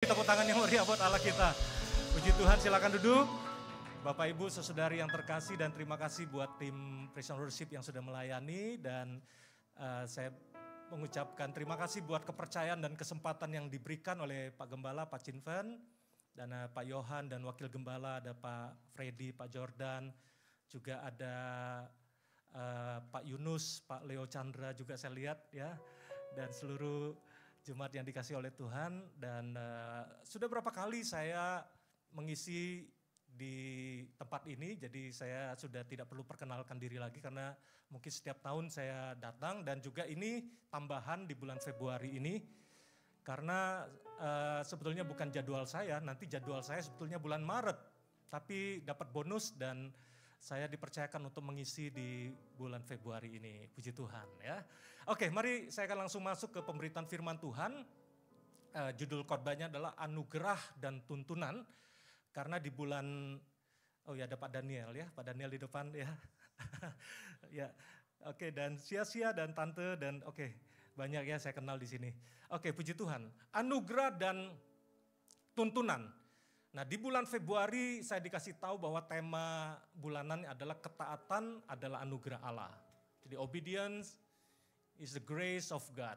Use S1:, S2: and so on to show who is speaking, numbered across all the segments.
S1: Tepuk tangan yang meriah buat Allah kita. Puji Tuhan, silakan duduk. Bapak Ibu, saudari yang terkasih, dan terima kasih buat tim Praise and Worship yang sudah melayani. Dan saya mengucapkan terima kasih buat kepercayaan dan kesempatan yang diberikan oleh Pak Gembala, Pak Cinven, dan Pak Yohan, dan Wakil Gembala ada Pak Freddy, Pak Jordan, juga ada Pak Yunus, Pak Leo Chandra juga saya lihat ya, dan seluruh jemaat yang dikasih oleh Tuhan. Dan sudah berapa kali saya mengisi di tempat ini, jadi saya sudah tidak perlu perkenalkan diri lagi karena mungkin setiap tahun saya datang. Dan juga ini tambahan di bulan Februari ini karena sebetulnya bukan jadwal saya, nanti jadwal saya sebetulnya bulan Maret, tapi dapat bonus dan saya dipercayakan untuk mengisi di bulan Februari ini. Puji Tuhan ya. Oke, mari saya akan langsung masuk ke pemberitaan firman Tuhan. Judul khotbahnya adalah Anugerah dan Tuntunan. Karena di bulan, oh ya ada Pak Daniel ya, Pak Daniel di depan ya. Ya, oke, dan sia-sia dan tante dan oke, banyak ya saya kenal di sini. Oke, puji Tuhan. Anugerah dan tuntunan. Nah, di bulan Februari saya dikasih tahu bahwa tema bulanan adalah ketaatan adalah anugerah Allah. Jadi obedience is the grace of God.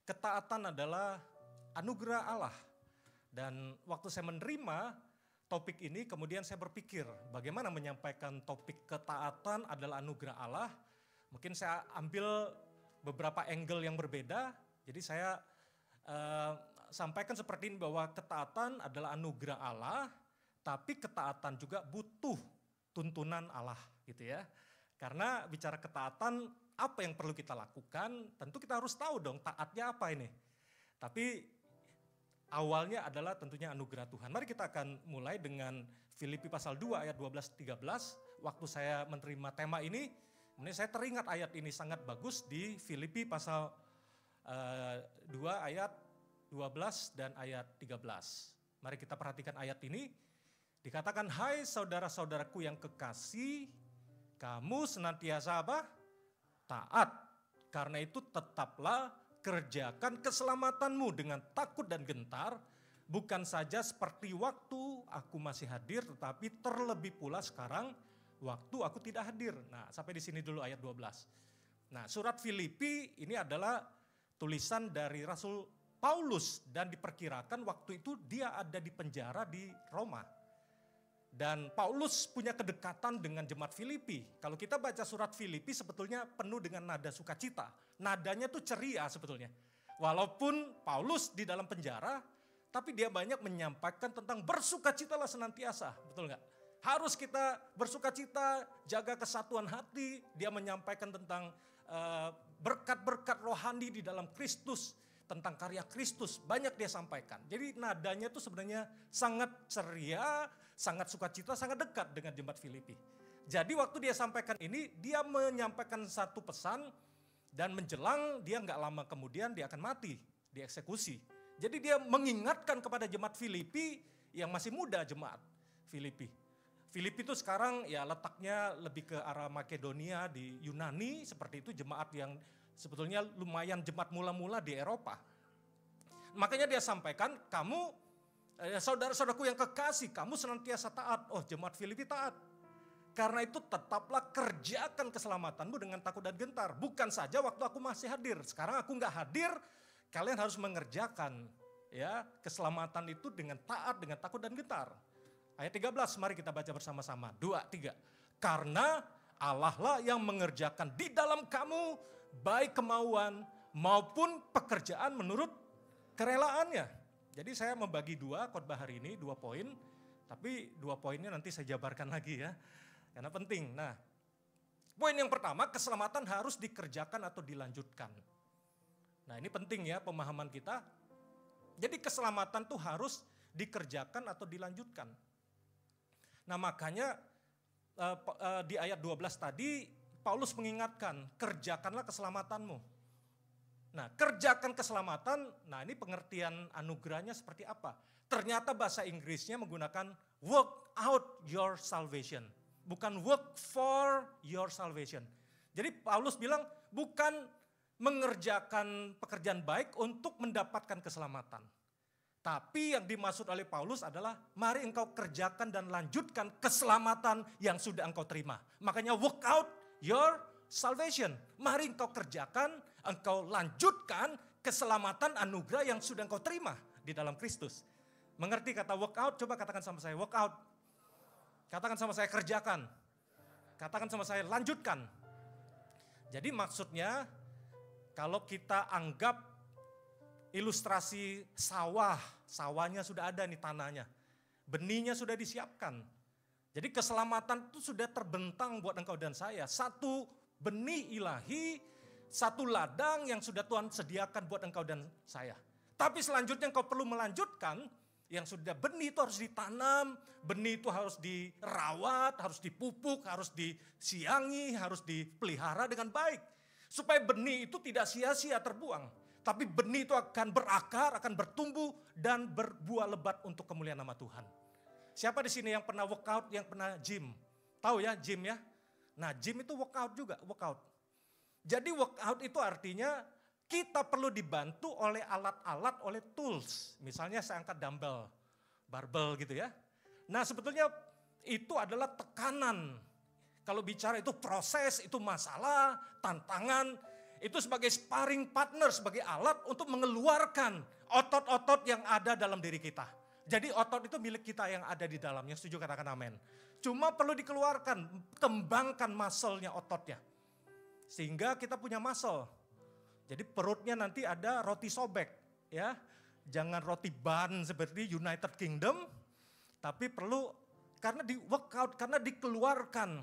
S1: Ketaatan adalah anugerah Allah. Dan waktu saya menerima topik ini, kemudian saya berpikir bagaimana menyampaikan topik ketaatan adalah anugerah Allah. Mungkin saya ambil beberapa angle yang berbeda. Jadi saya sampaikan seperti ini bahwa ketaatan adalah anugerah Allah, tapi ketaatan juga butuh tuntunan Allah gitu ya. Karena bicara ketaatan, apa yang perlu kita lakukan, tentu kita harus tahu dong taatnya apa ini. Tapi awalnya adalah tentunya anugerah Tuhan. Mari kita akan mulai dengan Filipi pasal 2 ayat 12-13. Waktu saya menerima tema ini, kemudian saya teringat ayat ini sangat bagus di Filipi pasal 2 ayat 12 dan ayat 13. Mari kita perhatikan ayat ini. Dikatakan, hai saudara-saudaraku yang kekasih, kamu senantiasa apa? Taat. Karena itu tetaplah kerjakan keselamatanmu dengan takut dan gentar, bukan saja seperti waktu aku masih hadir, tetapi terlebih pula sekarang waktu aku tidak hadir. Nah, sampai di sini dulu ayat 12. Nah, surat Filipi ini adalah tulisan dari Rasul Paulus dan diperkirakan waktu itu dia ada di penjara di Roma. Dan Paulus punya kedekatan dengan jemaat Filipi. Kalau kita baca surat Filipi sebetulnya penuh dengan nada sukacita. Nadanya tuh ceria sebetulnya. Walaupun Paulus di dalam penjara, tapi dia banyak menyampaikan tentang bersukacitalah senantiasa. Betul nggak? Harus kita bersukacita, jaga kesatuan hati. Dia menyampaikan tentang berkat-berkat rohani di dalam Kristus, tentang karya Kristus, banyak dia sampaikan. Jadi nadanya itu sebenarnya sangat ceria, sangat sukacita, sangat dekat dengan jemaat Filipi. Jadi waktu dia sampaikan ini, dia menyampaikan satu pesan dan menjelang dia nggak lama kemudian dia akan mati, dieksekusi. Jadi dia mengingatkan kepada jemaat Filipi yang masih muda, jemaat Filipi. Filipi itu sekarang ya letaknya lebih ke arah Makedonia di Yunani, seperti itu, jemaat yang sebetulnya lumayan jemaat mula-mula di Eropa. Makanya dia sampaikan, kamu saudara-saudaraku yang kekasih, kamu senantiasa taat. Oh, jemaat Filipi taat. Karena itu tetaplah kerjakan keselamatanmu dengan takut dan gentar. Bukan saja waktu aku masih hadir. Sekarang aku nggak hadir, kalian harus mengerjakan ya keselamatan itu dengan taat, dengan takut dan gentar. Ayat 13, mari kita baca bersama-sama. 2, 3. Karena Allah lah yang mengerjakan di dalam kamu baik kemauan maupun pekerjaan menurut kerelaannya. Jadi saya membagi khotbah hari ini, 2 poin. Tapi 2 poinnya nanti saya jabarkan lagi ya. Karena penting. Nah, poin yang pertama, keselamatan harus dikerjakan atau dilanjutkan. Nah, ini penting ya pemahaman kita. Jadi keselamatan tuh harus dikerjakan atau dilanjutkan. Nah, makanya di ayat 12 tadi Paulus mengingatkan, kerjakanlah keselamatanmu. Nah, kerjakan keselamatan, nah ini pengertian anugerahnya seperti apa? Ternyata bahasa Inggrisnya menggunakan work out your salvation. Bukan work for your salvation. Jadi Paulus bilang bukan mengerjakan pekerjaan baik untuk mendapatkan keselamatan. Tapi yang dimaksud oleh Paulus adalah mari engkau kerjakan dan lanjutkan keselamatan yang sudah engkau terima. Makanya work out your salvation. Mari engkau kerjakan, engkau lanjutkan keselamatan anugerah yang sudah engkau terima di dalam Kristus. Mengerti kata work out? Coba katakan sama saya work out. Katakan sama saya kerjakan. Katakan sama saya lanjutkan. Jadi maksudnya kalau kita anggap ilustrasi sawahnya sudah ada nih tanahnya. Benihnya sudah disiapkan. Jadi keselamatan itu sudah terbentang buat engkau dan saya. Satu benih ilahi, satu ladang yang sudah Tuhan sediakan buat engkau dan saya. Tapi selanjutnya engkau perlu melanjutkan, yang sudah benih itu harus ditanam, benih itu harus dirawat, harus dipupuk, harus disiangi, harus dipelihara dengan baik. Supaya benih itu tidak sia-sia terbuang. Tapi benih itu akan berakar, akan bertumbuh dan berbuah lebat untuk kemuliaan nama Tuhan. Siapa di sini yang pernah workout, yang pernah gym? Tahu ya gym ya? Nah gym itu workout juga, workout. Jadi workout itu artinya kita perlu dibantu oleh alat-alat, oleh tools. Misalnya saya angkat dumbbell, barbell gitu ya. Nah sebetulnya itu adalah tekanan. Kalau bicara itu proses, itu masalah, tantangan. Itu sebagai sparring partner, sebagai alat untuk mengeluarkan otot-otot yang ada dalam diri kita. Jadi otot itu milik kita yang ada di dalamnya, setuju katakan amin. Cuma perlu dikeluarkan, kembangkan muscle-nya ototnya. Sehingga kita punya muscle. Jadi perutnya nanti ada roti sobek ya. Jangan roti bun seperti United Kingdom, tapi perlu karena di workout, karena dikeluarkan.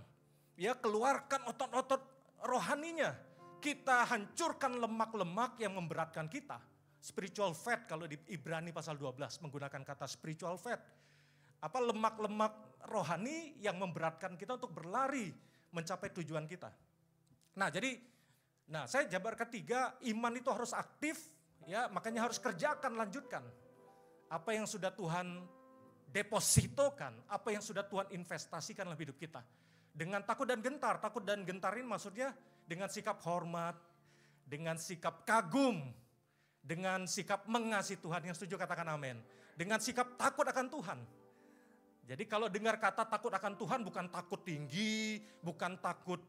S1: Ya, keluarkan otot-otot rohaninya. Kita hancurkan lemak-lemak yang memberatkan kita. Spiritual fat kalau di Ibrani pasal 12 menggunakan kata spiritual fat. Apa lemak-lemak rohani yang memberatkan kita untuk berlari mencapai tujuan kita. Nah jadi, saya jabarkan 3, iman itu harus aktif, ya makanya harus kerjakan, lanjutkan. Apa yang sudah Tuhan depositokan, apa yang sudah Tuhan investasikan dalam hidup kita. Dengan takut dan gentar ini maksudnya dengan sikap hormat, dengan sikap kagum, dengan sikap mengasihi Tuhan, yang setuju katakan amin. Dengan sikap takut akan Tuhan. Jadi kalau dengar kata takut akan Tuhan bukan takut tinggi, bukan takut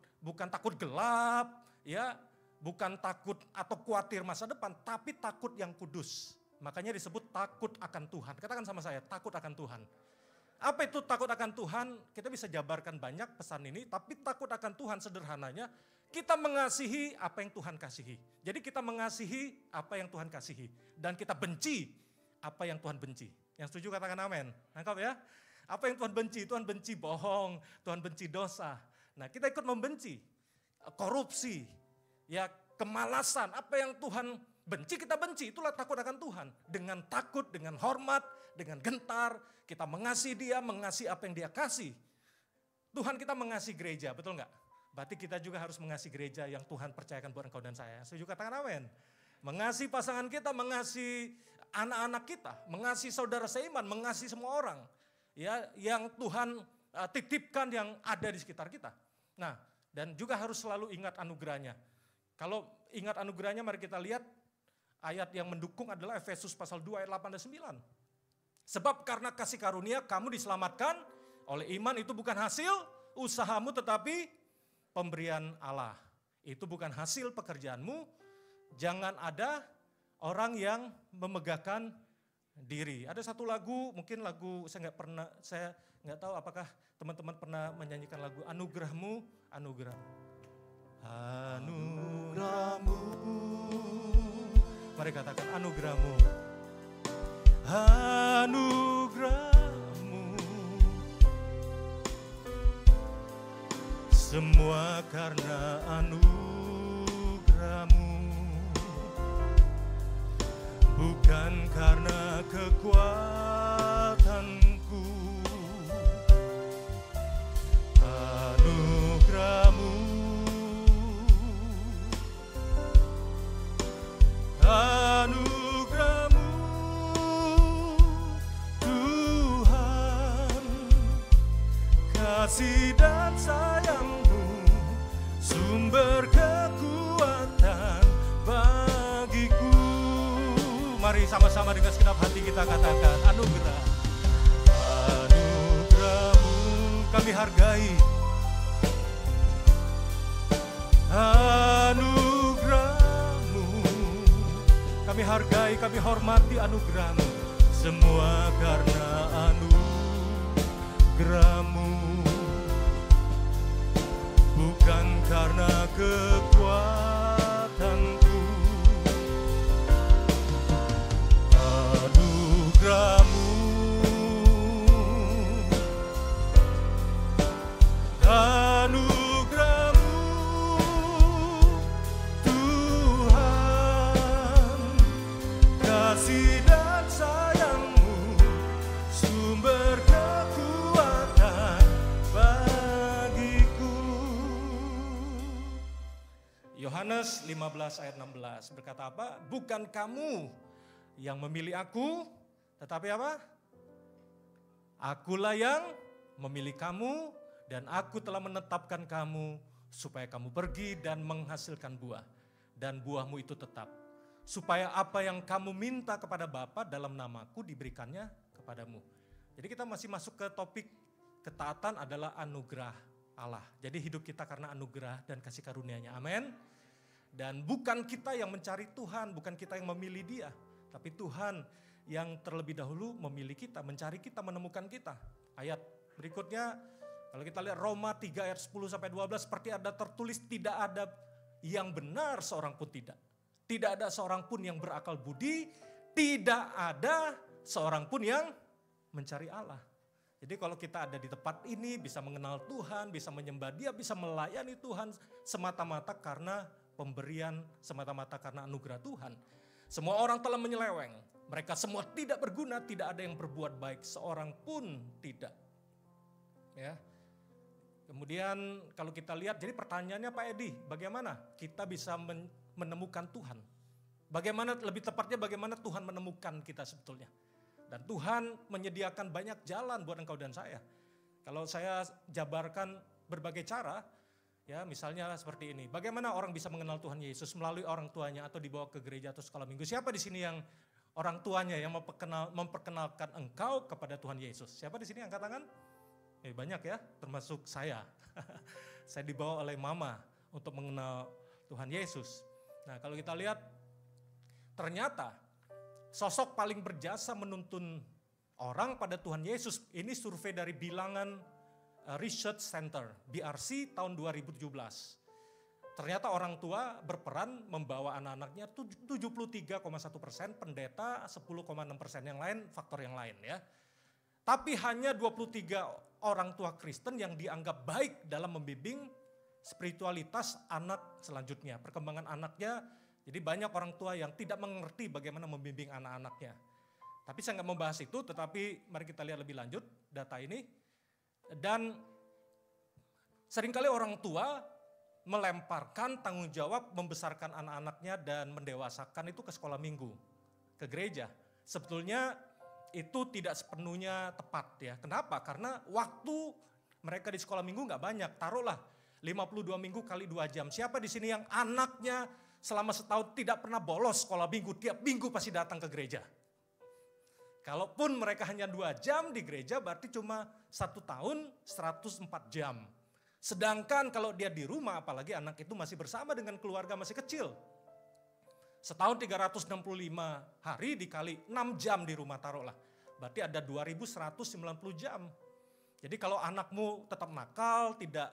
S1: gelap, ya, bukan takut atau khawatir masa depan, tapi takut yang kudus. Makanya disebut takut akan Tuhan. Katakan sama saya, takut akan Tuhan. Apa itu takut akan Tuhan? Kita bisa jabarkan banyak pesan ini, tapi takut akan Tuhan sederhananya, kita mengasihi apa yang Tuhan kasihi. Jadi kita mengasihi apa yang Tuhan kasihi. Dan kita benci apa yang Tuhan benci. Yang setuju katakan amin. Nangkap ya? Apa yang Tuhan benci? Tuhan benci bohong, Tuhan benci dosa. Nah kita ikut membenci korupsi, ya kemalasan. Apa yang Tuhan benci kita benci, itulah takut akan Tuhan. Dengan takut, dengan hormat, dengan gentar, kita mengasihi Dia, mengasihi apa yang Dia kasih. Tuhan kita mengasihi gereja, betul nggak? Berarti kita juga harus mengasihi gereja yang Tuhan percayakan buat engkau dan saya. Setuju katakan amin. Mengasihi pasangan kita, mengasihi anak-anak kita, mengasihi saudara seiman, mengasihi semua orang. Ya, yang Tuhan titipkan yang ada di sekitar kita. Nah, dan juga harus selalu ingat anugerahnya. Kalau ingat anugerahnya, mari kita lihat ayat yang mendukung adalah Efesus pasal 2 ayat 8 dan 9. Sebab karena kasih karunia kamu diselamatkan oleh iman, itu bukan hasil usahamu tetapi pemberian Allah. Itu bukan hasil pekerjaanmu. Jangan ada orang yang memegahkan diri. Ada satu lagu, mungkin lagu saya nggak tahu apakah teman-teman pernah menyanyikan lagu Anugerahmu, Anugerahmu. Anugerahmu. Mari katakan anugerahmu. Anugerahmu. Semua karena anugerahmu. Bukan karena kekuatanku. Anugerahmu. Anugerahmu Tuhan, kasih dan sayangmu, sumber kekuatan bagiku. Mari sama-sama dengan segenap hati kita katakan anugerah. Anugerah-Mu kami hargai. Anugerah-Mu kami hargai, kami hormati anugerah-Mu. Semua karena anugerah-Mu, bukan karena kekuatanku. Anugerah-Mu, anugerah-Mu Tuhan, kasih dan sayang-Mu sumber kekuatan bagiku. Yohanes 15 ayat 16 berkata apa? Bukan kamu yang memilih aku, tetapi apa? Akulah yang memilih kamu dan aku telah menetapkan kamu supaya kamu pergi dan menghasilkan buah. Dan buahmu itu tetap. Supaya apa yang kamu minta kepada Bapa dalam namaku diberikannya kepadamu. Jadi kita masih masuk ke topik ketaatan adalah anugerah Allah. Jadi hidup kita karena anugerah dan kasih karunia-Nya. Amin. Dan bukan kita yang mencari Tuhan, bukan kita yang memilih Dia. Tapi Tuhan yang terlebih dahulu memilih kita, mencari kita, menemukan kita. Ayat berikutnya, kalau kita lihat Roma 3 ayat 10-12, seperti ada tertulis, tidak ada yang benar seorang pun tidak. Tidak ada seorang pun yang berakal budi, tidak ada seorang pun yang mencari Allah. Jadi kalau kita ada di tempat ini, bisa mengenal Tuhan, bisa menyembah Dia, bisa melayani Tuhan, semata-mata karena pemberian, semata-mata karena anugerah Tuhan. Semua orang telah menyeleweng, mereka semua tidak berguna, tidak ada yang berbuat baik, seorang pun tidak. Ya. Kemudian kalau kita lihat, jadi pertanyaannya Pak Edi, bagaimana kita bisa menemukan Tuhan? Bagaimana, lebih tepatnya bagaimana Tuhan menemukan kita sebetulnya? Dan Tuhan menyediakan banyak jalan buat engkau dan saya. Kalau saya jabarkan berbagai cara, ya misalnya seperti ini. Bagaimana orang bisa mengenal Tuhan Yesus melalui orang tuanya atau dibawa ke gereja atau sekolah minggu? Siapa di sini yang orang tuanya yang memperkenalkan engkau kepada Tuhan Yesus? Siapa di sini angkat tangan? Banyak ya, termasuk saya. Saya dibawa oleh mama untuk mengenal Tuhan Yesus. Nah kalau kita lihat, ternyata sosok paling berjasa menuntun orang pada Tuhan Yesus, ini survei dari Bilangan Research Center, BRC tahun 2017. Ternyata orang tua berperan membawa anak-anaknya 73,1%, pendeta 10,6%, yang lain faktor yang lain ya. Tapi hanya 23 orang tua Kristen yang dianggap baik dalam membimbing spiritualitas anak selanjutnya, perkembangan anaknya. Jadi banyak orang tua yang tidak mengerti bagaimana membimbing anak-anaknya. Tapi saya nggak membahas itu, tetapi mari kita lihat lebih lanjut data ini. Dan seringkali orang tua melemparkan tanggung jawab membesarkan anak-anaknya dan mendewasakan itu ke sekolah minggu, ke gereja. Sebetulnya itu tidak sepenuhnya tepat ya. Kenapa? Karena waktu mereka di sekolah minggu nggak banyak. Taruhlah 52 minggu kali 2 jam. Siapa di sini yang anaknya selama setahun tidak pernah bolos sekolah minggu, tiap minggu pasti datang ke gereja? Kalaupun mereka hanya 2 jam di gereja, berarti cuma 1 tahun 104 jam. Sedangkan kalau dia di rumah, apalagi anak itu masih bersama dengan keluarga masih kecil. Setahun 365 hari dikali 6 jam di rumah taruhlah. Berarti ada 2190 jam. Jadi kalau anakmu tetap nakal, tidak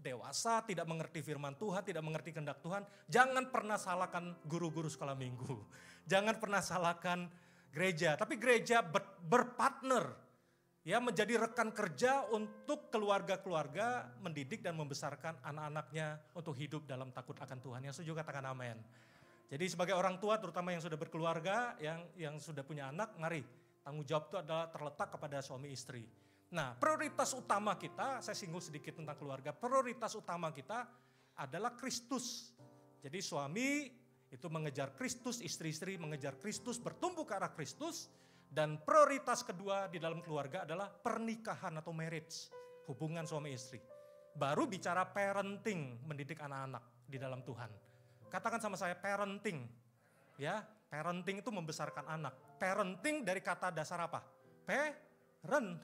S1: dewasa, tidak mengerti firman Tuhan, tidak mengerti kehendak Tuhan, jangan pernah salahkan guru-guru sekolah minggu. Jangan pernah salahkan gereja, tapi gereja berpartner ya, menjadi rekan kerja untuk keluarga-keluarga mendidik dan membesarkan anak-anaknya untuk hidup dalam takut akan Tuhan. Yang setuju katakan amin. Jadi sebagai orang tua terutama yang sudah berkeluarga, yang sudah punya anak, mari tanggung jawab itu adalah terletak kepada suami istri. Nah, prioritas utama kita, saya singgung sedikit tentang keluarga, prioritas utama kita adalah Kristus. Jadi suami itu mengejar Kristus, istri-istri mengejar Kristus, bertumbuh ke arah Kristus. Dan prioritas kedua di dalam keluarga adalah pernikahan atau marriage, hubungan suami istri. Baru bicara parenting, mendidik anak-anak di dalam Tuhan. Katakan sama saya parenting, ya Parenting itu membesarkan anak. Parenting dari kata dasar apa? Parent.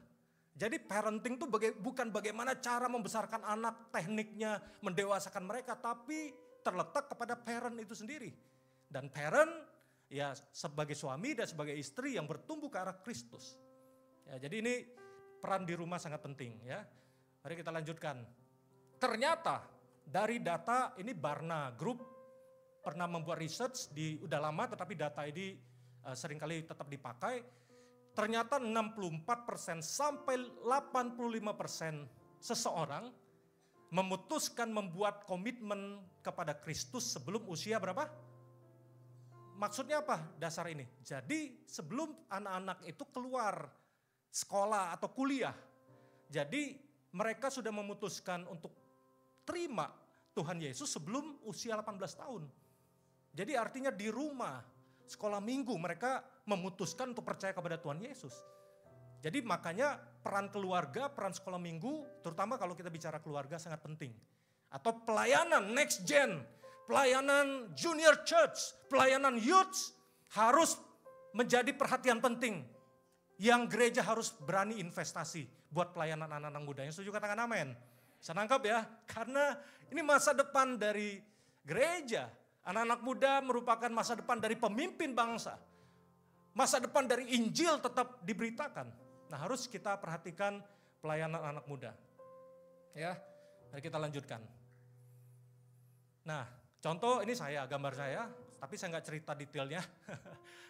S1: Jadi parenting itu bukan bagaimana cara membesarkan anak, tekniknya, mendewasakan mereka, tapi terletak kepada parent itu sendiri. Dan parent ya sebagai suami dan sebagai istri yang bertumbuh ke arah Kristus. Ya, jadi ini peran di rumah sangat penting ya. Mari kita lanjutkan. Ternyata dari data ini Barna Group pernah membuat research udah lama, tetapi data ini seringkali tetap dipakai. Ternyata 64% sampai 85% seseorang memutuskan membuat komitmen kepada Kristus sebelum usia berapa? Maksudnya apa dasar ini? Jadi sebelum anak-anak itu keluar sekolah atau kuliah, jadi mereka sudah memutuskan untuk terima Tuhan Yesus sebelum usia 18 tahun. Jadi artinya di rumah, sekolah minggu mereka memutuskan untuk percaya kepada Tuhan Yesus. Jadi makanya peran keluarga, peran sekolah minggu, terutama kalau kita bicara keluarga sangat penting. Atau pelayanan next gen, pelayanan junior church, pelayanan youth harus menjadi perhatian penting. Yang gereja harus berani investasi buat pelayanan anak-anak muda. Yang setuju katakan amin. Saya nangkap ya, karena ini masa depan dari gereja. Anak-anak muda merupakan masa depan dari pemimpin bangsa. Masa depan dari Injil tetap diberitakan. Nah, harus kita perhatikan pelayanan anak muda. Ya, mari kita lanjutkan. Nah, contoh ini gambar saya, tapi saya nggak cerita detailnya.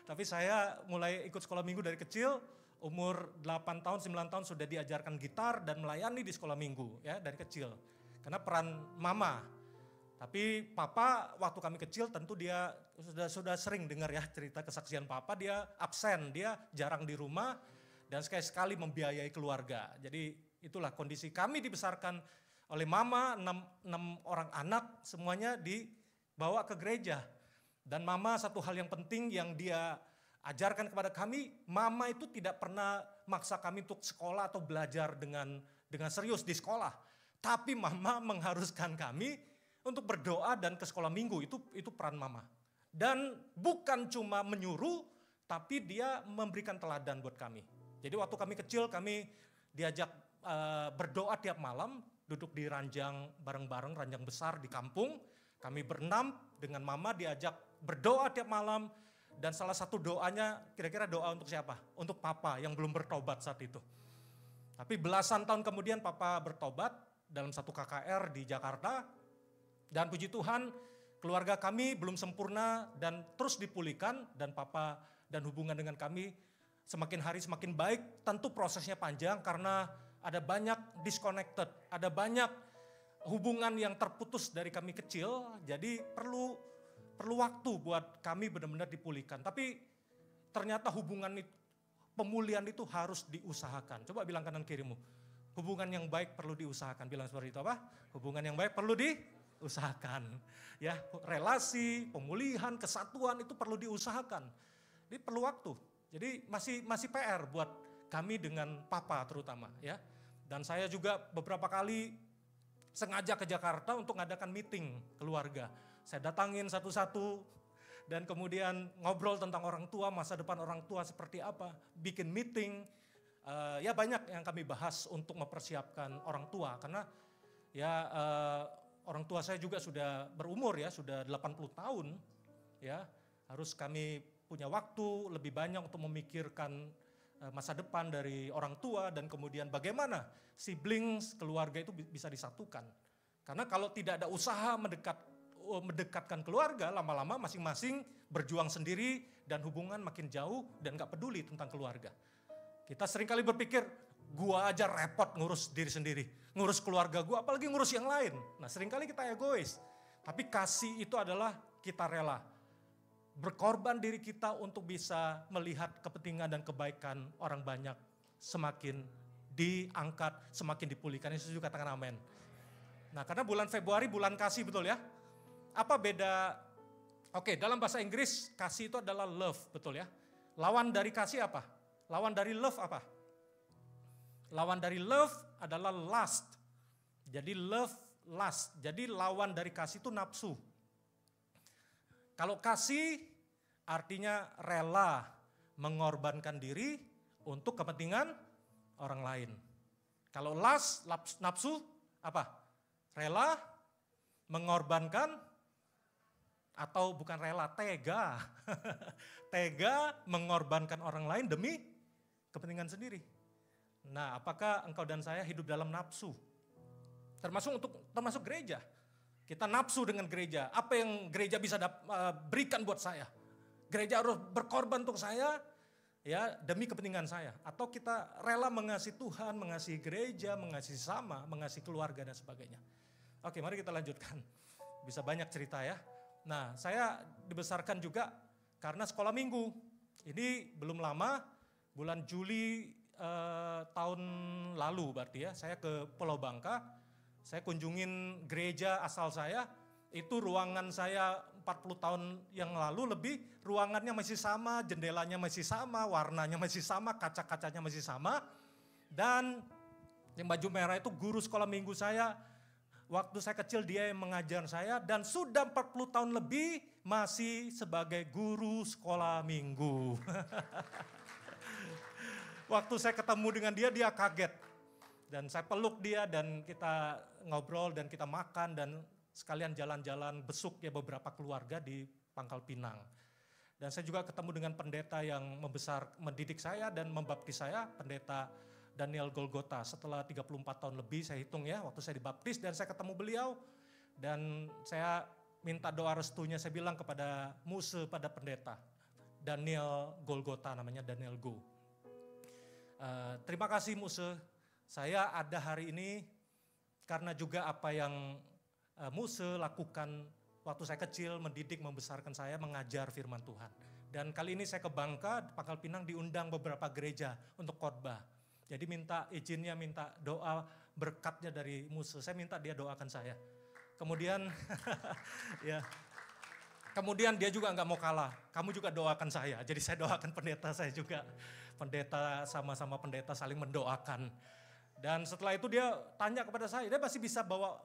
S1: Tapi saya mulai ikut sekolah minggu dari kecil, umur 8 tahun, 9 tahun sudah diajarkan gitar dan melayani di sekolah minggu ya dari kecil. Karena peran mama. Tapi papa waktu kami kecil tentu dia sudah sering dengar ya cerita kesaksian papa, dia absen, dia jarang di rumah dan sekali-sekali membiayai keluarga. Jadi itulah kondisi kami dibesarkan oleh mama, 6 orang anak semuanya dibawa ke gereja. Dan mama satu hal yang penting yang dia ajarkan kepada kami, mama itu tidak pernah maksa kami untuk sekolah atau belajar dengan serius di sekolah. Tapi mama mengharuskan kami untuk berdoa dan ke sekolah minggu, itu peran mama. Dan bukan cuma menyuruh, tapi dia memberikan teladan buat kami. Jadi waktu kami kecil, kami diajak berdoa tiap malam, duduk di ranjang bareng-bareng, ranjang besar di kampung. Kami berenam dengan mama diajak berdoa tiap malam. Dan salah satu doanya, kira-kira doa untuk siapa? Untuk papa yang belum bertobat saat itu. Tapi belasan tahun kemudian papa bertobat dalam satu KKR di Jakarta. Dan puji Tuhan, keluarga kami belum sempurna dan terus dipulihkan. Dan papa dan hubungan dengan kami semakin hari semakin baik. Tentu prosesnya panjang karena ada banyak disconnected, ada banyak hubungan yang terputus dari kami kecil. Jadi perlu waktu buat kami benar-benar dipulihkan. Tapi ternyata pemulihan itu harus diusahakan. Coba bilang kanan kirimu, hubungan yang baik perlu diusahakan. Bilang seperti itu apa? Hubungan yang baik perlu diusahakan. Ya, relasi, pemulihan, kesatuan itu perlu diusahakan. Ini perlu waktu. Jadi masih PR buat kami dengan papa terutama ya. Dan saya juga beberapa kali sengaja ke Jakarta untuk ngadakan meeting keluarga. Saya datangin satu-satu dan kemudian ngobrol tentang orang tua, masa depan orang tua seperti apa, bikin meeting. Ya banyak yang kami bahas untuk mempersiapkan orang tua karena ya orang tua saya juga sudah berumur ya, sudah 80 tahun ya. Harus kami punya waktu lebih banyak untuk memikirkan masa depan dari orang tua dan kemudian bagaimana siblings, keluarga itu bisa disatukan. Karena kalau tidak ada usaha mendekatkan keluarga, lama-lama masing-masing berjuang sendiri dan hubungan makin jauh dan gak peduli tentang keluarga. Kita seringkali berpikir, gua aja repot ngurus diri sendiri, ngurus keluarga gua, apalagi ngurus yang lain. Nah seringkali kita egois, tapi kasih itu adalah kita rela berkorban diri kita untuk bisa melihat kepentingan dan kebaikan orang banyak semakin diangkat, semakin dipulihkan. Yesus juga katakan amin. Nah karena bulan Februari bulan kasih, betul ya? Apa beda? Oke, dalam bahasa Inggris kasih itu adalah love, betul ya? Lawan dari kasih apa? Lawan dari love apa? Lawan dari love adalah lust. Jadi love, lust. Jadi lawan dari kasih itu nafsu. Kalau kasih artinya rela mengorbankan diri untuk kepentingan orang lain. Kalau nafsu, apa? Rela mengorbankan, atau bukan rela, tega. Tega mengorbankan orang lain demi kepentingan sendiri. Nah, apakah engkau dan saya hidup dalam nafsu? Termasuk gereja. Kita nafsu dengan gereja. Apa yang gereja bisa berikan buat saya? Gereja harus berkorban untuk saya, ya, demi kepentingan saya. Atau kita rela mengasihi Tuhan, mengasihi gereja, mengasihi sama, mengasihi keluarga dan sebagainya. Oke, mari kita lanjutkan. Bisa banyak cerita ya. Nah, saya dibesarkan juga karena sekolah minggu. Ini belum lama, bulan Juli tahun lalu berarti ya, saya ke Pulau Bangka. Saya kunjungin gereja asal saya, itu ruangan saya 40 tahun yang lalu lebih, ruangannya masih sama, jendelanya masih sama, warnanya masih sama, kaca-kacanya masih sama. Dan yang baju merah itu guru sekolah minggu saya, waktu saya kecil dia yang mengajar saya, dan sudah 40 tahun lebih masih sebagai guru sekolah minggu. Waktu saya ketemu dengan dia kaget. Dan saya peluk dia dan kita ngobrol dan kita makan dan sekalian jalan-jalan besuk ya beberapa keluarga di Pangkal Pinang. Dan saya juga ketemu dengan pendeta yang mendidik saya dan membaptis saya, pendeta Daniel Golgota. Setelah 34 tahun lebih saya hitung ya, waktu saya dibaptis dan saya ketemu beliau. Dan saya minta doa restunya, saya bilang kepada Muse, pada pendeta Daniel Golgota, namanya Daniel Go. Terima kasih Muse. Saya ada hari ini karena juga apa yang Muse lakukan waktu saya kecil, mendidik, membesarkan saya, mengajar firman Tuhan. Dan kali ini saya ke Bangka, Pangkal Pinang diundang beberapa gereja untuk khotbah. Jadi minta izinnya, minta doa berkatnya dari Muse. Saya minta dia doakan saya. Kemudian ya, kemudian dia juga nggak mau kalah. Kamu juga doakan saya. Jadi saya doakan pendeta saya juga. Pendeta sama-sama pendeta saling mendoakan. Dan setelah itu dia tanya kepada saya, dia masih bisa bawa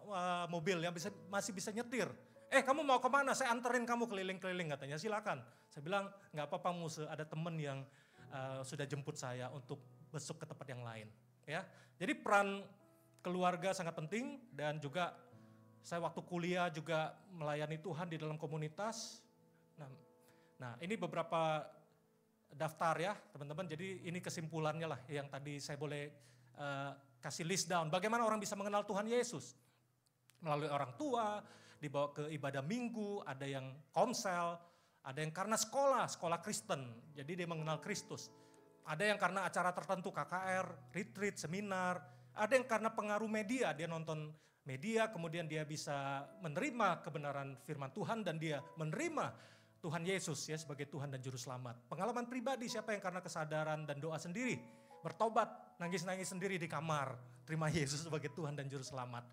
S1: mobil, ya, masih bisa nyetir. Kamu mau kemana? Saya anterin kamu keliling-keliling katanya, silakan. Saya bilang, nggak apa-apa Muse, ada teman yang sudah jemput saya untuk besok ke tempat yang lain. Ya, jadi peran keluarga sangat penting dan juga saya waktu kuliah juga melayani Tuhan di dalam komunitas. Nah ini beberapa daftar ya teman-teman, jadi ini kesimpulannya lah yang tadi saya boleh kasih list down. Bagaimana orang bisa mengenal Tuhan Yesus? Melalui orang tua, dibawa ke ibadah minggu, ada yang komsel, ada yang karena sekolah Kristen, jadi dia mengenal Kristus. Ada yang karena acara tertentu, KKR, retreat, seminar. Ada yang karena pengaruh media, dia nonton media, kemudian dia bisa menerima kebenaran firman Tuhan dan dia menerima Tuhan Yesus ya sebagai Tuhan dan Juru Selamat. Pengalaman pribadi, siapa yang karena kesadaran dan doa sendiri, bertobat, nangis-nangis sendiri di kamar, terima Yesus sebagai Tuhan dan Juru Selamat.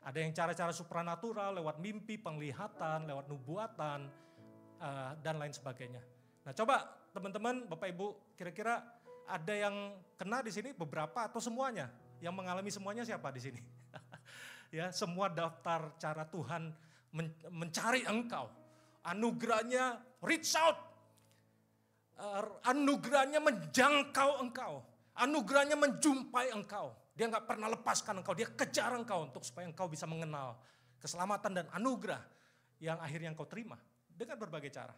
S1: Ada yang cara-cara supranatural lewat mimpi, penglihatan, lewat nubuatan, dan lain sebagainya. Nah coba teman-teman, Bapak Ibu, kira-kira ada yang kena di sini beberapa atau semuanya? Yang mengalami semuanya siapa di sini? Ya, semua daftar cara Tuhan mencari engkau. Anugerahnya reach out. Anugerahnya menjangkau engkau. Anugerahnya menjumpai engkau. Dia nggak pernah lepaskan engkau, dia kejar engkau untuk supaya engkau bisa mengenal keselamatan dan anugerah yang akhirnya engkau terima dengan berbagai cara.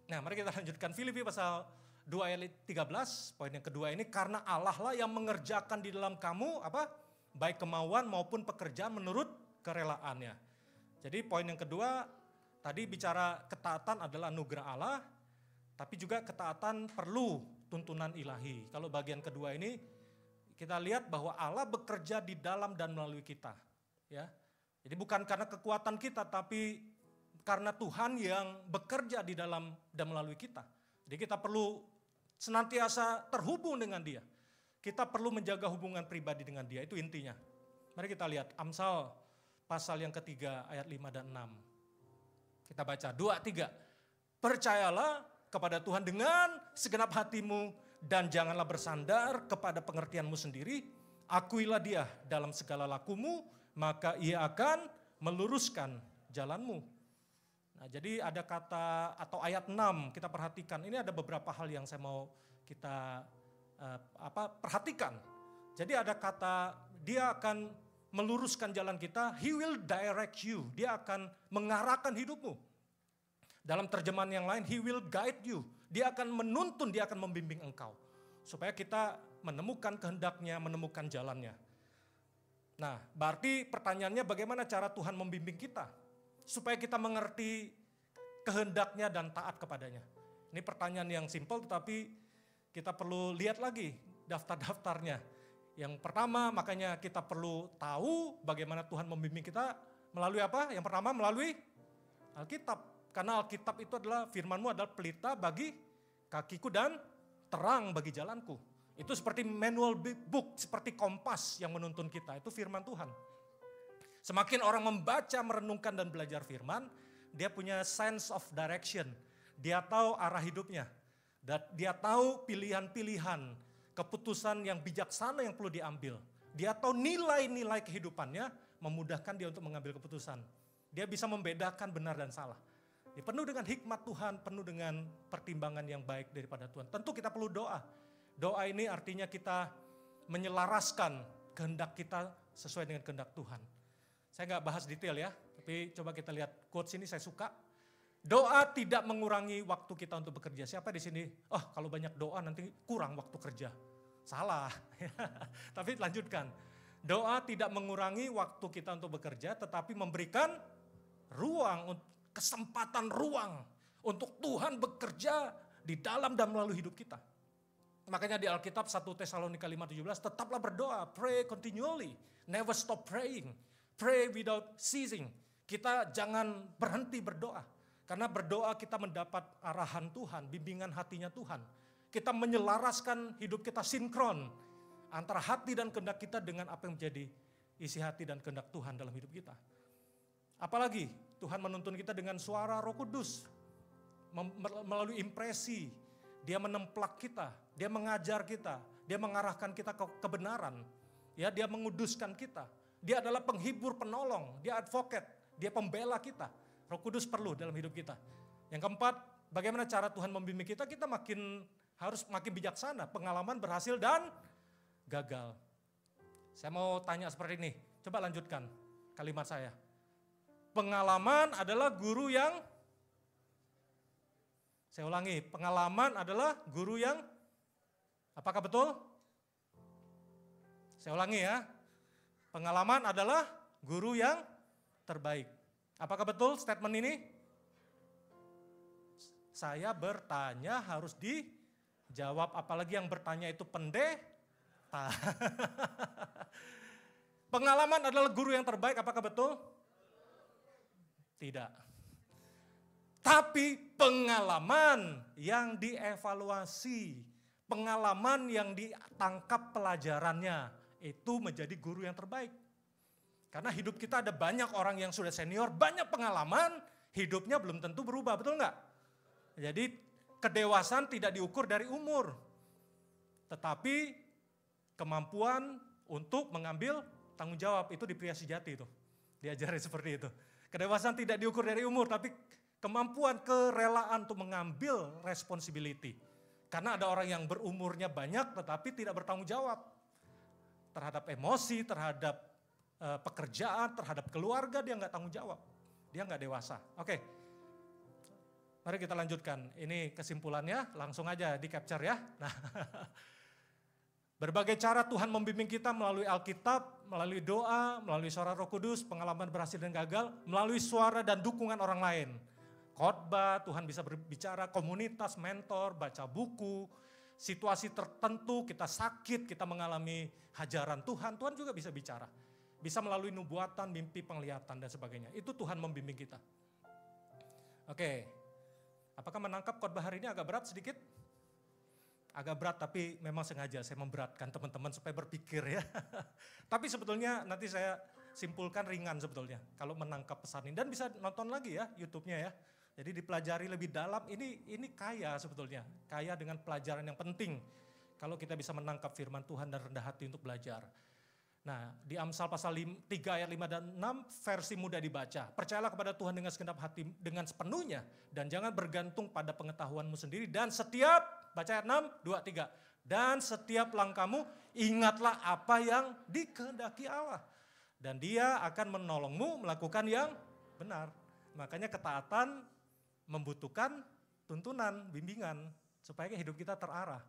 S1: Nah, mari kita lanjutkan Filipi pasal 2 ayat 13, poin yang kedua ini, karena Allah lah yang mengerjakan di dalam kamu apa? Baik kemauan maupun pekerjaan menurut kerelaannya. Jadi poin yang kedua, tadi bicara ketaatan adalah anugerah Allah, tapi juga ketaatan perlu tuntunan ilahi. Kalau bagian kedua ini kita lihat bahwa Allah bekerja di dalam dan melalui kita, ya. Jadi bukan karena kekuatan kita, tapi karena Tuhan yang bekerja di dalam dan melalui kita. Jadi kita perlu senantiasa terhubung dengan Dia. Kita perlu menjaga hubungan pribadi dengan Dia, itu intinya. Mari kita lihat Amsal pasal yang ketiga ayat 5 dan 6. Kita baca 2-3. Percayalah kepada Tuhan dengan segenap hatimu dan janganlah bersandar kepada pengertianmu sendiri. Akuilah Dia dalam segala lakumu, maka Ia akan meluruskan jalanmu. Nah, jadi ada kata atau ayat 6 kita perhatikan. Ini ada beberapa hal yang saya mau kita perhatikan. Jadi ada kata dia akan meluruskan jalan kita, he will direct you. Dia akan mengarahkan hidupmu. Dalam terjemahan yang lain, he will guide you. Dia akan menuntun, dia akan membimbing engkau. Supaya kita menemukan kehendaknya, menemukan jalannya. Nah, berarti pertanyaannya bagaimana cara Tuhan membimbing kita? Supaya kita mengerti kehendaknya dan taat kepadanya. Ini pertanyaan yang simpel tetapi kita perlu lihat lagi daftar-daftarnya. Yang pertama makanya kita perlu tahu bagaimana Tuhan membimbing kita melalui apa? Yang pertama melalui Alkitab. Karena Alkitab itu adalah firman-Mu adalah pelita bagi kakiku dan terang bagi jalanku. Itu seperti manual book, seperti kompas yang menuntun kita. Itu firman Tuhan. Semakin orang membaca, merenungkan dan belajar firman, dia punya sense of direction. Dia tahu arah hidupnya. Dan dia tahu pilihan-pilihan, keputusan yang bijaksana yang perlu diambil. Dia tahu nilai-nilai kehidupannya, memudahkan dia untuk mengambil keputusan. Dia bisa membedakan benar dan salah. Dia penuh dengan hikmat Tuhan, penuh dengan pertimbangan yang baik daripada Tuhan. Tentu kita perlu doa. Doa ini artinya kita menyelaraskan kehendak kita sesuai dengan kehendak Tuhan. Saya nggak bahas detail ya, tapi coba kita lihat quotes ini saya suka. Doa tidak mengurangi waktu kita untuk bekerja. Siapa di sini? Oh, kalau banyak doa nanti kurang waktu kerja. Salah. Tapi lanjutkan. Doa tidak mengurangi waktu kita untuk bekerja, tetapi memberikan ruang, kesempatan ruang untuk Tuhan bekerja di dalam dan melalui hidup kita. Makanya di Alkitab 1 Tesalonika 5:17, tetaplah berdoa, pray continually, never stop praying. Pray without ceasing. Kita jangan berhenti berdoa. Karena berdoa kita mendapat arahan Tuhan, bimbingan hatinya Tuhan. Kita menyelaraskan hidup kita sinkron antara hati dan kehendak kita dengan apa yang menjadi isi hati dan kehendak Tuhan dalam hidup kita. Apalagi Tuhan menuntun kita dengan suara Roh Kudus. Melalui impresi, dia menemplak kita, dia mengajar kita, dia mengarahkan kita ke kebenaran. Ya, dia menguduskan kita. Dia adalah penghibur, penolong, dia advocate, dia pembela kita. Roh Kudus perlu dalam hidup kita. Yang keempat, bagaimana cara Tuhan membimbing kita? Kita harus makin bijaksana, pengalaman berhasil dan gagal. Saya mau tanya seperti ini, coba lanjutkan kalimat saya. Pengalaman adalah guru yang, saya ulangi, pengalaman adalah guru yang, apakah betul? Saya ulangi ya. Pengalaman adalah guru yang terbaik. Apakah betul statement ini? Saya bertanya harus dijawab, apalagi yang bertanya itu pendeta. Pengalaman adalah guru yang terbaik, apakah betul? Tidak. Tapi pengalaman yang dievaluasi, pengalaman yang ditangkap pelajarannya, itu menjadi guru yang terbaik. Karena hidup kita ada banyak orang yang sudah senior, banyak pengalaman, hidupnya belum tentu berubah, betul nggak? Jadi kedewasaan tidak diukur dari umur, tetapi kemampuan untuk mengambil tanggung jawab, itu di pria sejati itu. Diajarin seperti itu. Kedewasaan tidak diukur dari umur, tapi kemampuan, kerelaan untuk mengambil responsibility. Karena ada orang yang berumurnya banyak tetapi tidak bertanggung jawab. Terhadap emosi, terhadap pekerjaan, terhadap keluarga, dia nggak tanggung jawab. Dia nggak dewasa. Oke, mari kita lanjutkan. Ini kesimpulannya, langsung aja di capture ya. Nah, berbagai cara Tuhan membimbing kita melalui Alkitab, melalui doa, melalui suara Roh Kudus, pengalaman berhasil dan gagal, melalui suara dan dukungan orang lain. Khotbah, Tuhan bisa berbicara, komunitas, mentor, baca buku, situasi tertentu, kita sakit, kita mengalami hajaran Tuhan, Tuhan juga bisa bicara. Bisa melalui nubuatan, mimpi, penglihatan, dan sebagainya. Itu Tuhan membimbing kita. Oke, apakah menangkap khotbah hari ini agak berat sedikit? Agak berat, tapi memang sengaja saya memberatkan teman-teman supaya berpikir ya. Tapi sebetulnya nanti saya simpulkan ringan sebetulnya, kalau menangkap pesan ini. Dan bisa nonton lagi ya YouTube-nya ya. Jadi dipelajari lebih dalam, ini kaya sebetulnya, kaya dengan pelajaran yang penting. Kalau kita bisa menangkap firman Tuhan dan rendah hati untuk belajar. Nah, di Amsal pasal 3 ayat 5 dan 6 versi mudah dibaca. Percayalah kepada Tuhan dengan segenap hati, dengan sepenuhnya. Dan jangan bergantung pada pengetahuanmu sendiri. Dan setiap, baca ayat 6, 2, 3. Dan setiap langkahmu ingatlah apa yang dikehendaki Allah. Dan dia akan menolongmu melakukan yang benar. Makanya ketaatan membutuhkan tuntunan, bimbingan. Supaya hidup kita terarah.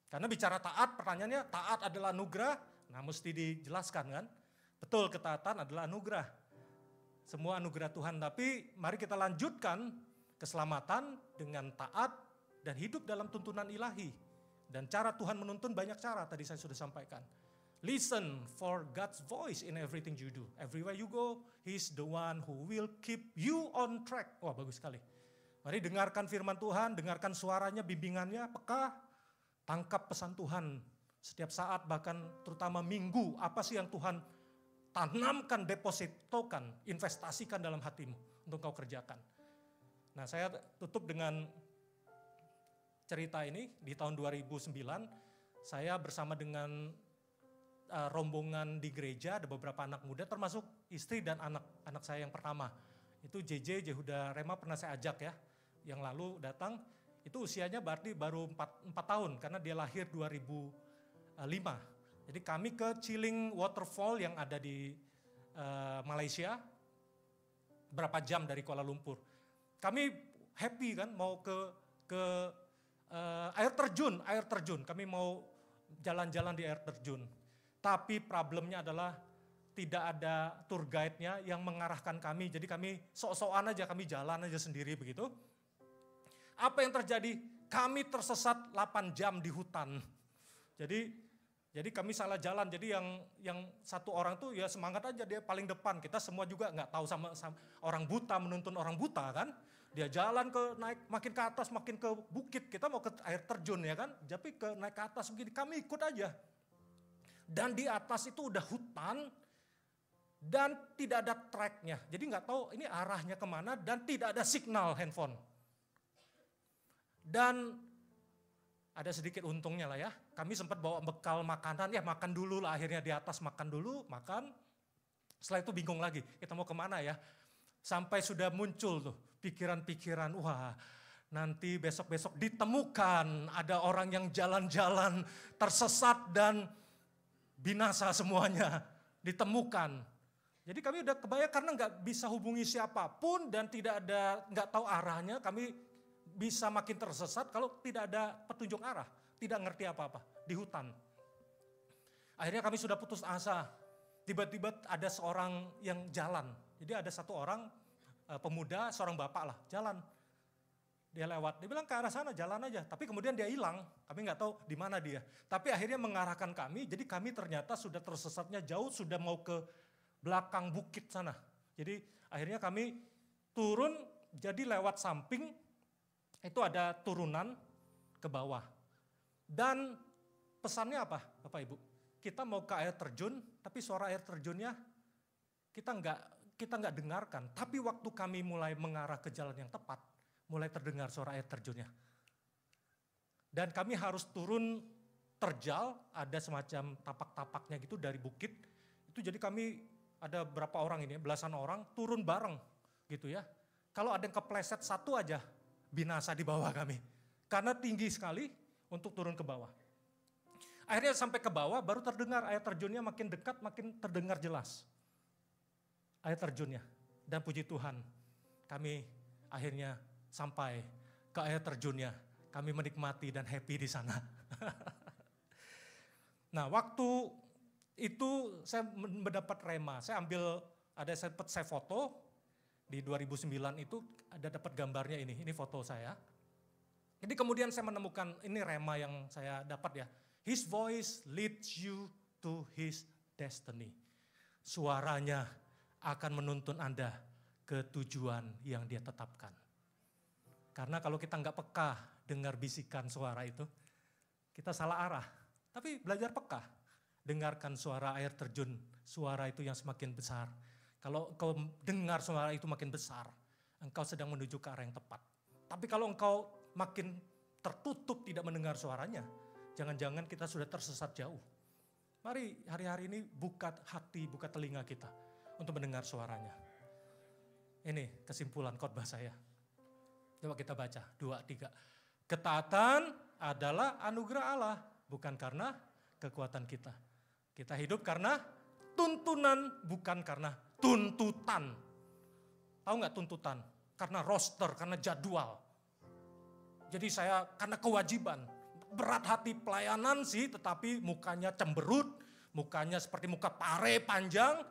S1: Karena bicara taat, pertanyaannya taat adalah anugerah. Nah mesti dijelaskan kan, betul ketaatan adalah anugerah. Semua anugerah Tuhan, tapi mari kita lanjutkan keselamatan dengan taat dan hidup dalam tuntunan ilahi. Dan cara Tuhan menuntun banyak cara, tadi saya sudah sampaikan. Listen for God's voice in everything you do. Everywhere you go, He's the one who will keep you on track. Wah bagus sekali. Mari dengarkan firman Tuhan, dengarkan suaranya, bimbingannya, peka, tangkap pesan Tuhan. Setiap saat bahkan terutama minggu, apa sih yang Tuhan tanamkan, depositokan, investasikan dalam hatimu untuk kau kerjakan. Nah saya tutup dengan cerita ini. Di tahun 2009 saya bersama dengan rombongan di gereja, ada beberapa anak muda termasuk istri dan anak saya yang pertama. Itu JJ, Jehuda Rema pernah saya ajak ya, yang lalu datang. Itu usianya berarti baru 4 tahun karena dia lahir 2005. Jadi kami ke Chiling Waterfall yang ada di Malaysia, berapa jam dari Kuala Lumpur. Kami happy kan mau ke air terjun. Kami mau jalan-jalan di air terjun. Tapi problemnya adalah tidak ada tour guide-nya yang mengarahkan kami. Jadi kami sok-sokan aja, kami jalan aja sendiri begitu. Apa yang terjadi? Kami tersesat 8 jam di hutan. Jadi kami salah jalan, jadi yang satu orang tuh ya semangat aja, dia paling depan. Kita semua juga nggak tahu sama orang buta menuntun orang buta kan. Dia jalan naik makin ke atas, makin ke bukit. Kita mau ke air terjun ya kan, tapi naik ke atas begini, kami ikut aja. Dan di atas itu udah hutan dan tidak ada tracknya. Jadi nggak tahu ini arahnya kemana dan tidak ada signal handphone. Dan ada sedikit untungnya lah ya, kami sempat bawa bekal makanan, ya makan dulu lah akhirnya di atas, makan dulu, makan. Setelah itu bingung lagi, kita mau kemana ya. Sampai sudah muncul tuh pikiran-pikiran, wah nanti besok-besok ditemukan ada orang yang jalan-jalan tersesat dan binasa semuanya, ditemukan. Jadi kami udah kebayang karena nggak bisa hubungi siapapun dan nggak tahu arahnya, kami bisa makin tersesat kalau tidak ada petunjuk arah, tidak ngerti apa-apa di hutan. Akhirnya kami sudah putus asa, tiba-tiba ada seorang yang jalan. Jadi ada satu orang pemuda, seorang bapak lah, jalan. Dia lewat, dia bilang ke arah sana, jalan aja. Tapi kemudian dia hilang, kami nggak tahu di mana dia. Tapi akhirnya mengarahkan kami, jadi kami ternyata sudah tersesatnya jauh, sudah mau ke belakang bukit sana. Jadi akhirnya kami turun, jadi lewat samping, itu ada turunan ke bawah. Dan pesannya apa Bapak Ibu? Kita mau ke air terjun, tapi suara air terjunnya kita nggak dengarkan. Tapi waktu kami mulai mengarah ke jalan yang tepat, mulai terdengar suara air terjunnya. Dan kami harus turun terjal, ada semacam tapak-tapaknya gitu dari bukit. Itu jadi kami ada berapa orang ini, belasan orang turun bareng gitu ya. Kalau ada yang kepleset satu aja, binasa di bawah kami. Karena tinggi sekali untuk turun ke bawah. Akhirnya sampai ke bawah baru terdengar air terjunnya, makin dekat makin terdengar jelas. Air terjunnya. Dan puji Tuhan kami akhirnya sampai ke air terjunnya. Kami menikmati dan happy di sana. Nah waktu itu saya mendapat rema. Saya foto. Di 2009 itu ada dapat gambarnya ini foto saya. Jadi kemudian saya menemukan ini rema yang saya dapat ya. His voice leads you to his destiny. Suaranya akan menuntun Anda ke tujuan yang dia tetapkan. Karena kalau kita nggak peka dengar bisikan suara itu, kita salah arah. Tapi belajar peka, dengarkan suara air terjun, suara itu yang semakin besar. Kalau engkau dengar suara itu makin besar, engkau sedang menuju ke arah yang tepat. Tapi kalau engkau makin tertutup tidak mendengar suaranya, jangan-jangan kita sudah tersesat jauh. Mari hari-hari ini buka hati, buka telinga kita untuk mendengar suaranya. Ini kesimpulan khotbah saya. Coba kita baca, 2, 3. Ketaatan adalah anugerah Allah, bukan karena kekuatan kita. Kita hidup karena tuntunan, bukan karena tuntutan. Tahu nggak tuntutan? Karena roster, karena jadwal. Jadi saya karena kewajiban. Berat hati pelayanan sih, tetapi mukanya cemberut, mukanya seperti muka pare panjang,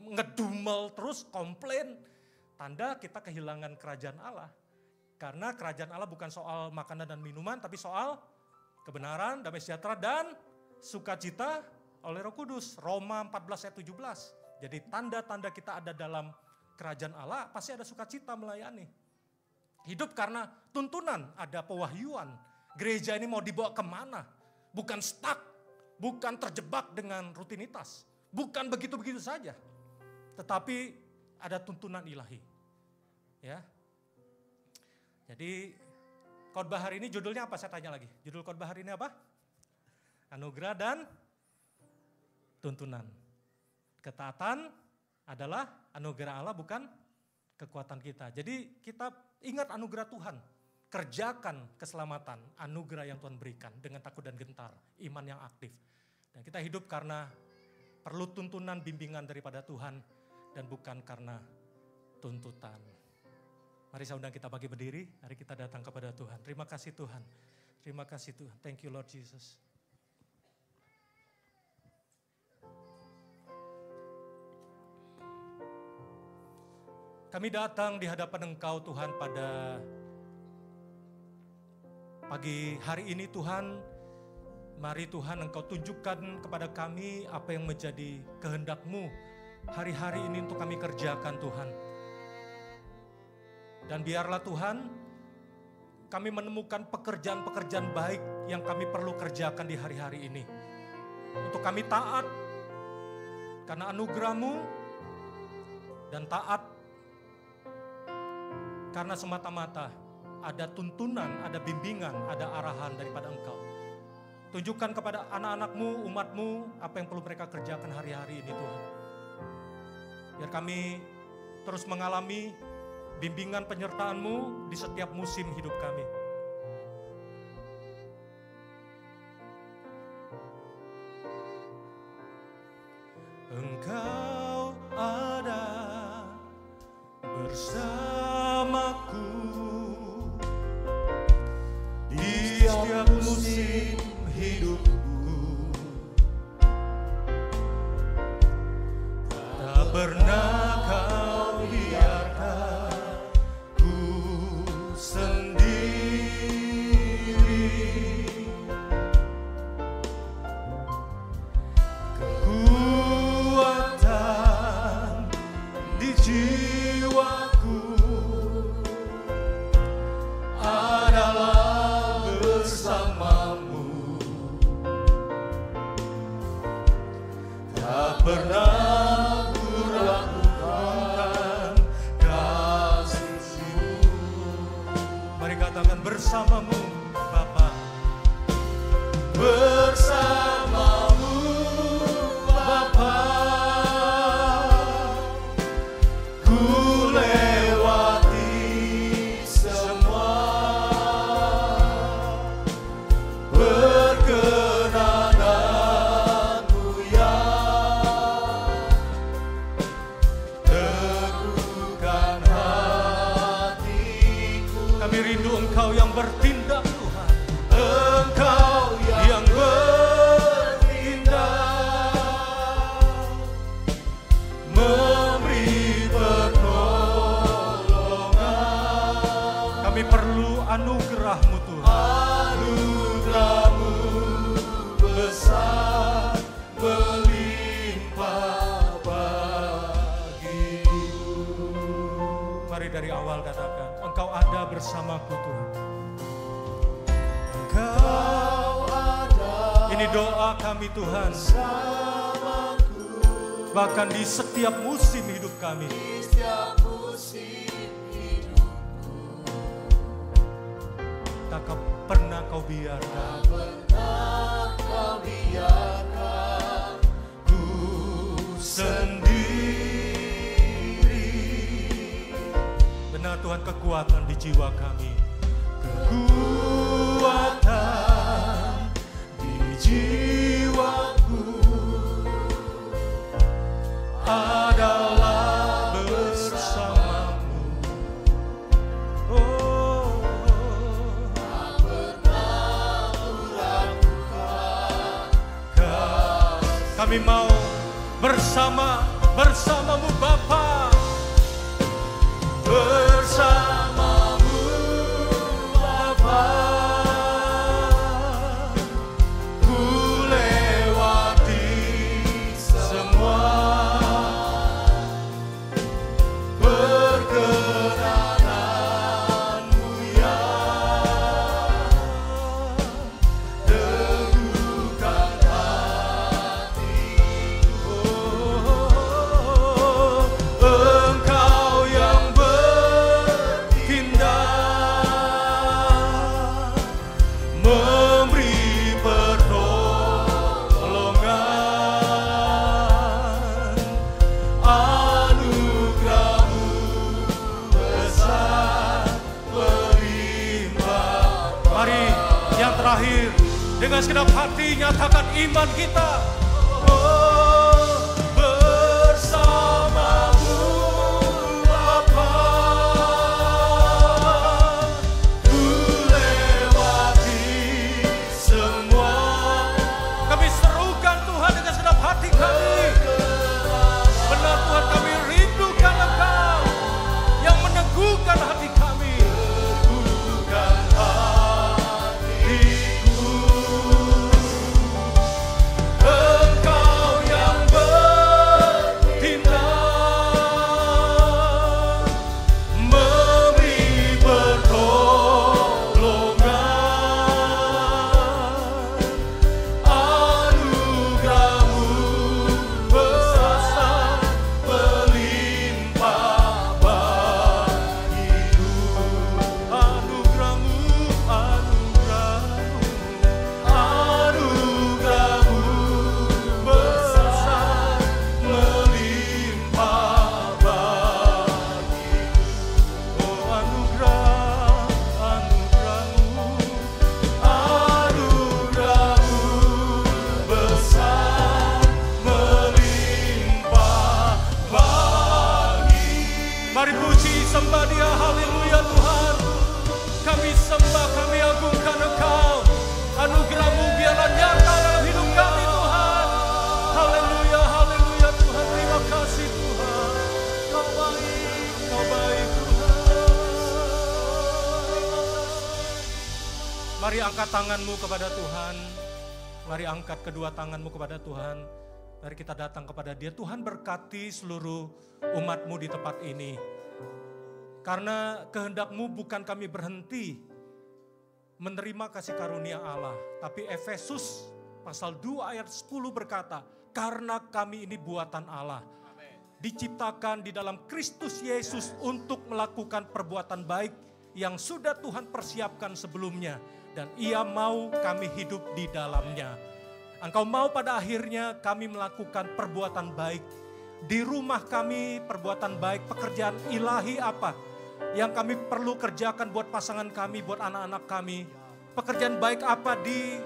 S1: ngedumel terus, komplain. Tanda kita kehilangan kerajaan Allah. Karena kerajaan Allah bukan soal makanan dan minuman, tapi soal kebenaran, damai sejahtera, dan sukacita oleh Roh Kudus. Roma 14 ayat 17. Jadi tanda-tanda kita ada dalam kerajaan Allah, pasti ada sukacita melayani. Hidup karena tuntunan, ada pewahyuan. Gereja ini mau dibawa kemana? Bukan stuck, bukan terjebak dengan rutinitas. Bukan begitu-begitu saja. Tetapi ada tuntunan ilahi. Ya. Jadi khotbah hari ini judulnya apa? Saya tanya lagi. Judul khotbah hari ini apa? Anugerah dan tuntunan. Ketaatan adalah anugerah Allah, bukan kekuatan kita. Jadi kita ingat anugerah Tuhan. Kerjakan keselamatan, anugerah yang Tuhan berikan dengan takut dan gentar, iman yang aktif. Dan kita hidup karena perlu tuntunan bimbingan daripada Tuhan dan bukan karena tuntutan. Mari saya undang kita bagi berdiri, mari kita datang kepada Tuhan. Terima kasih Tuhan, terima kasih Tuhan. Thank you Lord Jesus. Kami datang di hadapan Engkau Tuhan pada pagi hari ini Tuhan, mari Tuhan Engkau tunjukkan kepada kami apa yang menjadi kehendak-Mu hari-hari ini untuk kami kerjakan Tuhan. Dan biarlah Tuhan kami menemukan pekerjaan-pekerjaan baik yang kami perlu kerjakan di hari-hari ini. Untuk kami taat karena anugerah-Mu dan taat karena semata-mata ada tuntunan, ada bimbingan, ada arahan daripada Engkau. Tunjukkan kepada anak-anak-Mu, umat-Mu, apa yang perlu mereka kerjakan hari-hari ini Tuhan. Biar kami terus mengalami bimbingan penyertaan-Mu di setiap musim hidup kami. Engkau ada bersamaku di setiap musim hidupku, tak pernah Kau biarkan ku sendiri. Kekuatan di jiwaku adalah bersamamu, tak pernah ku ragukan kasih-Mu. Mari katakan bersamamu Bapa, bersamamu Bapa, ku lewati semua. Perkenananmu yang teguhkan hatiku. Kami rindu Engkau yang bertindak Tuhan, Engkau yang bertindak, memberi pertolongan. Kami perlu anugerah-Mu Tuhan. Anugerah-Mu besar melimpah bagiku. Mari dari awal katakan, Engkau ada bersamaku Tuhan. Engkau ada. Ini doa kami Tuhan. Bersamaku. Bahkan di setiap musim hidup kami. Di setiap musim hidupku. Tak pernah Kau biarkan. Tak pernah Kau biarkan Tuhan kekuatan di jiwa kami. Kekuatan di jiwaku adalah bersamamu. Oh, tak pernah kuragukan. Kami mau bersamamu Bapa, bersamamu Bapa, ku lewati semua perkenananmu ya, teguhkan hatiku. Engkau yang bertindak, memberi pertolongan, anugerah-Mu besar berlimpah. Mari yang terakhir, dengan segenap hati nyatakan iman kita. Oh, bersamamu Bapa, ku lewati semua. Kami serukan Tuhan dengan segenap hati kami. Benar Tuhan, kami rindukan Engkau yang meneguhkan hati kami. Teguhkan hatiku. Engkau yang bertindak, memberi pertolongan, anugerah-Mu besar berlimpah bagiku. Anugerah-Mu, anugerah-Mu besar melimpah bagiku. Oh anugerah-Mu, anugerah-Mu besar melimpah bagiku. Mari puji sembah Dia, haleluya Tuhan. Kami sembah, kami agungkan Engkau. Anugerah-Mu biarlah nyata dalam hidup kami Tuhan. Haleluya, haleluya Tuhan. Terima kasih Tuhan. Kau baik Tuhan. Mari angkat tanganmu kepada Tuhan. Mari angkat kedua tanganmu kepada Tuhan. Mari kita datang kepada Dia. Tuhan berkati seluruh umat-Mu di tempat ini. Karena kehendak-Mu bukan kami berhenti menerima kasih karunia Allah. Tapi Efesus pasal 2 ayat 10 berkata, karena kami ini buatan Allah. Diciptakan di dalam Kristus Yesus untuk melakukan perbuatan baik yang sudah Tuhan persiapkan sebelumnya. Dan Ia mau kami hidup di dalamnya. Engkau mau pada akhirnya kami melakukan perbuatan baik. Di rumah kami perbuatan baik, pekerjaan ilahi apa yang kami perlu kerjakan buat pasangan kami, buat anak-anak kami. Pekerjaan baik apa di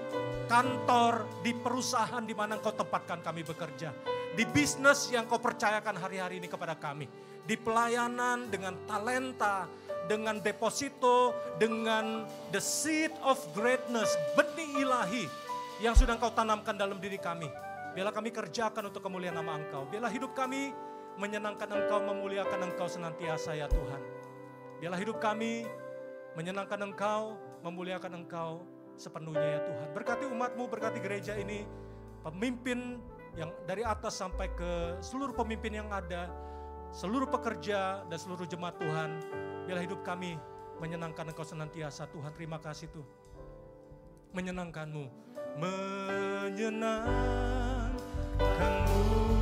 S1: kantor, di perusahaan di mana Engkau tempatkan kami bekerja. Di bisnis yang Kau percayakan hari-hari ini kepada kami. Di pelayanan dengan talenta, dengan deposito, dengan the seed of greatness, benih ilahi yang sudah Engkau tanamkan dalam diri kami. Biarlah kami kerjakan untuk kemuliaan nama Engkau. Biarlah hidup kami menyenangkan Engkau, memuliakan Engkau senantiasa ya Tuhan. Biarlah hidup kami menyenangkan Engkau, memuliakan Engkau sepenuhnya ya Tuhan. Berkati umat-Mu, berkati gereja ini, pemimpin yang dari atas sampai ke seluruh pemimpin yang ada, seluruh pekerja dan seluruh jemaat Tuhan. Biarlah hidup kami menyenangkan Engkau senantiasa Tuhan. Terima kasih Tuhan. Menyenangkan-Mu, menyenangkan-Mu.